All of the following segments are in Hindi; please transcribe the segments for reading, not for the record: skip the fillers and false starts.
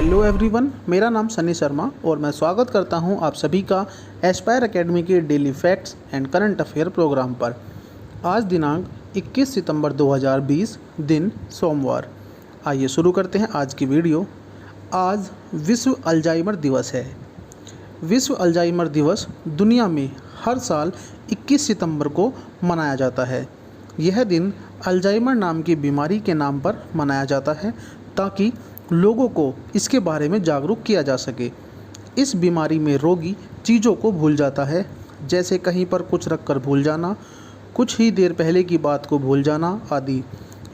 हेलो एवरीवन, मेरा नाम सनी शर्मा और मैं स्वागत करता हूं आप सभी का एस्पायर एकेडमी के daily facts and current affair programme पर। आज दिनांक 21 सितंबर 2020 दिन सोमवार। आइए शुरू करते हैं आज की वीडियो। आज विश्व अल्जाइमर दिवस है। विश्व अल्जाइमर दिवस दुनिया में हर साल 21 सितंबर को मनाया जाता है। यह दिन अल्जाइमर नाम की बीमारी के नाम पर मनाया जाता है ताकि लोगों को इसके बारे में जागरूक किया जा सके। इस बीमारी में रोगी चीज़ों को भूल जाता है, जैसे कहीं पर कुछ रखकर भूल जाना, कुछ ही देर पहले की बात को भूल जाना आदि।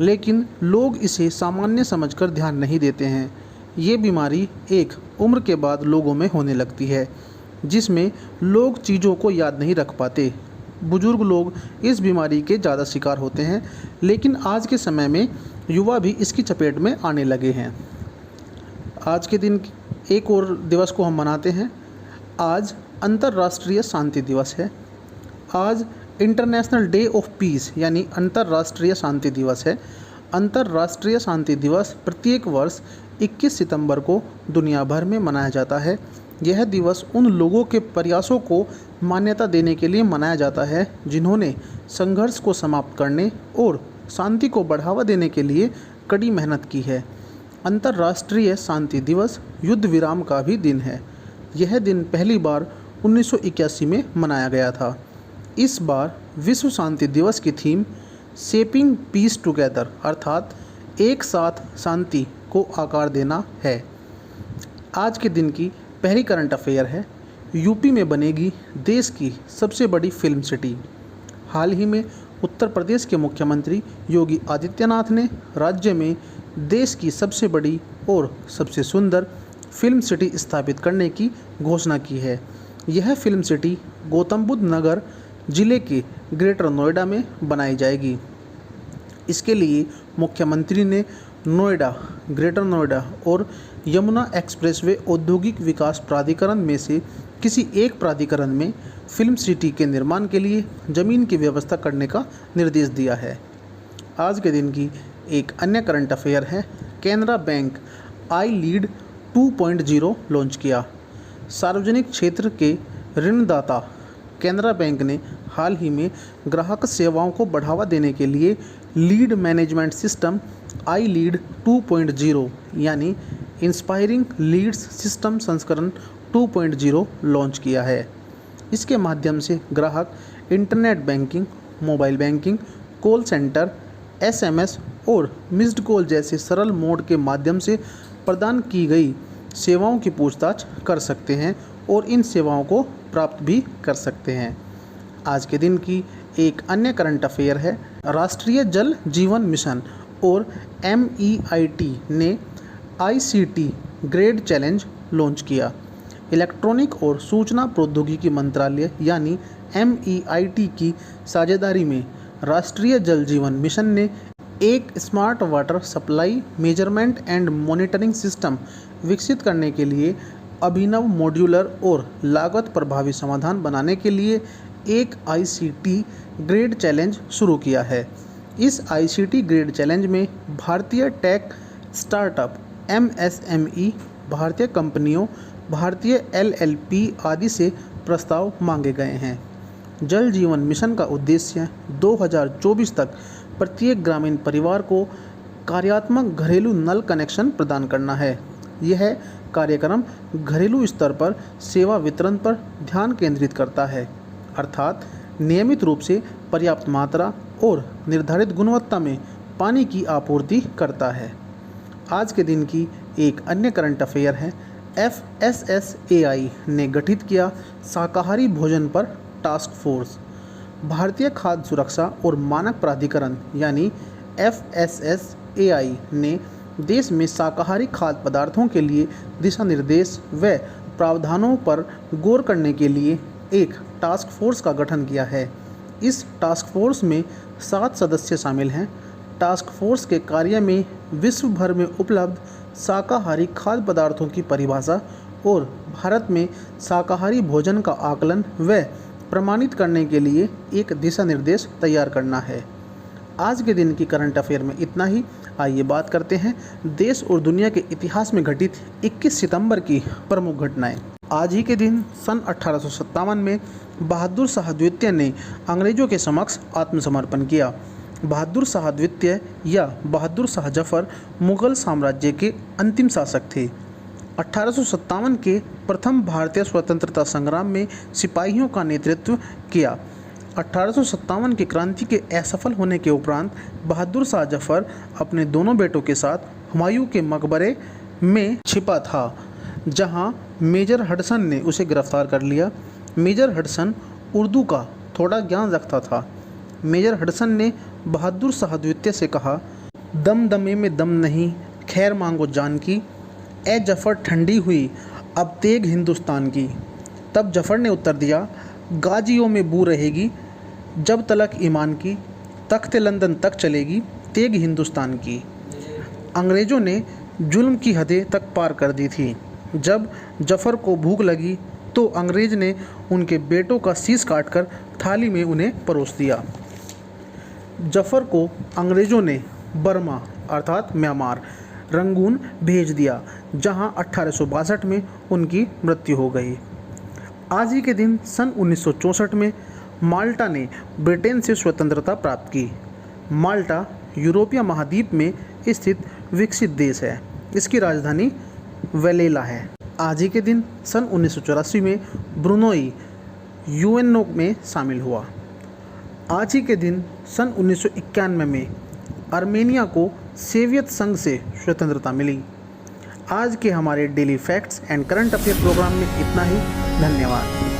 लेकिन लोग इसे सामान्य समझकर ध्यान नहीं देते हैं। ये बीमारी एक उम्र के बाद लोगों में होने लगती है, जिसमें लोग चीज़ों को याद नहीं रख पाते। बुजुर्ग लोग इस बीमारी के ज़्यादा शिकार होते हैं, लेकिन आज के समय में युवा भी इसकी चपेट में आने लगे हैं। आज के दिन एक और दिवस को हम मनाते हैं। आज अंतर्राष्ट्रीय शांति दिवस है। आज इंटरनेशनल डे ऑफ पीस यानी अंतर्राष्ट्रीय शांति दिवस है। अंतर्राष्ट्रीय शांति दिवस प्रत्येक वर्ष 21 सितंबर को दुनिया भर में मनाया जाता है। यह दिवस उन लोगों के प्रयासों को मान्यता देने के लिए मनाया जाता है जिन्होंने संघर्ष को समाप्त करने और शांति को बढ़ावा देने के लिए कड़ी मेहनत की है। अंतर्राष्ट्रीय शांति दिवस युद्ध विराम का भी दिन है। यह दिन पहली बार 1981 में मनाया गया था। इस बार विश्व शांति दिवस की थीम शेपिंग पीस टुगेदर अर्थात एक साथ शांति को आकार देना है। आज के दिन की पहली करंट अफेयर है। यूपी में बनेगी देश की सबसे बड़ी फिल्म सिटी। हाल ही में उत्तर प्रदेश के मुख्यमंत्री योगी आदित्यनाथ ने राज्य में देश की सबसे बड़ी और सबसे सुंदर फिल्म सिटी स्थापित करने की घोषणा की है। यह फिल्म सिटी गौतम बुद्ध नगर जिले के ग्रेटर नोएडा में बनाई जाएगी। इसके लिए मुख्यमंत्री ने नोएडा, ग्रेटर नोएडा और यमुना एक्सप्रेसवे औद्योगिक विकास प्राधिकरण में से किसी एक प्राधिकरण में फिल्म सिटी के निर्माण के लिए ज़मीन की व्यवस्था करने का निर्देश दिया है। आज के दिन की एक अन्य करंट अफेयर है। कैनरा बैंक आई लीड 2.0 लॉन्च किया। सार्वजनिक क्षेत्र के ऋणदाता कैनरा बैंक ने हाल ही में ग्राहक सेवाओं को बढ़ावा देने के लिए लीड मैनेजमेंट सिस्टम आई लीड 2.0 यानी इंस्पायरिंग लीड्स सिस्टम संस्करण 2.0 लॉन्च किया है। इसके माध्यम से ग्राहक internet banking, mobile banking, call centre, SMS और मिस्ड कॉल जैसे सरल मोड के माध्यम से प्रदान की गई सेवाओं की पूछताछ कर सकते हैं और इन सेवाओं को प्राप्त भी कर सकते हैं। आज के दिन की एक अन्य करंट अफेयर है। राष्ट्रीय जल जीवन मिशन और MEIT ने ICT ग्रेड चैलेंज लॉन्च किया। इलेक्ट्रॉनिक और सूचना प्रौद्योगिकी मंत्रालय यानी MEIT की साझेदारी में राष्ट्रीय जल जीवन मिशन ने एक smart water supply measurement and monitoring system विकसित करने के लिए अभिनव मॉड्यूलर और लागत प्रभावी समाधान बनाने के लिए एक ICT ग्रेड चैलेंज शुरू किया है। इस ICT ग्रेड चैलेंज में भारतीय टेक स्टार्टअप, MSME, भारतीय कंपनियों, भारतीय LLP आदि से प्रस्ताव मांगे गए हैं। जल जीवन मिशन का उद्देश्य 2024 तक प्रत्येक ग्रामीण परिवार को कार्यात्मक घरेलू नल कनेक्शन प्रदान करना है। यह कार्यक्रम घरेलू स्तर पर सेवा वितरण पर ध्यान केंद्रित करता है, अर्थात नियमित रूप से पर्याप्त मात्रा और निर्धारित गुणवत्ता में पानी की आपूर्ति करता है। आज के दिन की एक अन्य करंट अफेयर है। FSSAI ने गठित किया शाकाहारी भोजन पर टास्क फोर्स। भारतीय खाद्य सुरक्षा और मानक प्राधिकरण यानी FSSAI ने देश में शाकाहारी खाद्य पदार्थों के लिए दिशा निर्देश व प्रावधानों पर गौर करने के लिए एक टास्क फोर्स का गठन किया है। इस टास्क फोर्स में 7 सदस्य शामिल हैं। टास्क फोर्स के कार्य में विश्व भर में उपलब्ध शाकाहारी खाद्य पदार्थों की परिभाषा और भारत में शाकाहारी भोजन का आकलन व प्रमाणित करने के लिए एक दिशा निर्देश तैयार करना है। आज के दिन की करंट अफेयर में इतना ही। आइए बात करते हैं देश और दुनिया के इतिहास में घटित 21 सितंबर की प्रमुख घटनाएं। आज ही के दिन सन 1857 में बहादुर शाह द्वितीय ने अंग्रेजों के समक्ष आत्मसमर्पण किया। बहादुर शाह द्वितीय या बहादुर शाह जफर मुगल साम्राज्य के अंतिम शासक थे। 1857 के प्रथम भारतीय स्वतंत्रता संग्राम में सिपाहियों का नेतृत्व किया। 1857 की क्रांति के असफल होने के उपरांत बहादुर शाह जफर अपने दोनों बेटों के साथ हुमायूं के मकबरे में छिपा था, जहां मेजर हडसन ने उसे गिरफ्तार कर लिया। मेजर हडसन उर्दू का थोड़ा ज्ञान रखता था। मेजर हडसन ने बहादुर शाह द्वितीय से कहा, दम दमे में दम नहीं, खैर मांगो जान की, ए जफ़र ठंडी हुई अब तेग हिंदुस्तान की। तब जफ़र ने उत्तर दिया, गाजियों में बू रहेगी जब तलक ईमान की, तख्त लंदन तक चलेगी तेग हिंदुस्तान की। अंग्रेज़ों ने जुल्म की हदें तक पार कर दी थी। जब जफ़र को भूख लगी तो अंग्रेज़ ने उनके बेटों का शीश काटकर थाली में उन्हें परोस दिया। जफ़र को अंग्रेज़ों ने बर्मा अर्थात म्यांमार रंगून भेज दिया, जहां 1862 में उनकी मृत्यु हो गई। आज ही के दिन सन 1964 में माल्टा ने ब्रिटेन से स्वतंत्रता प्राप्त की। माल्टा यूरोपीय महाद्वीप में स्थित विकसित देश है। इसकी राजधानी वेलेला है। आज ही के दिन सन 1984 में ब्रुनोई यूएनओ में शामिल हुआ। आज ही के दिन सन 1991 में आर्मेनिया को सोवियत संघ से स्वतंत्रता मिली। आज के हमारे daily facts and current affair programme में इतना ही। धन्यवाद।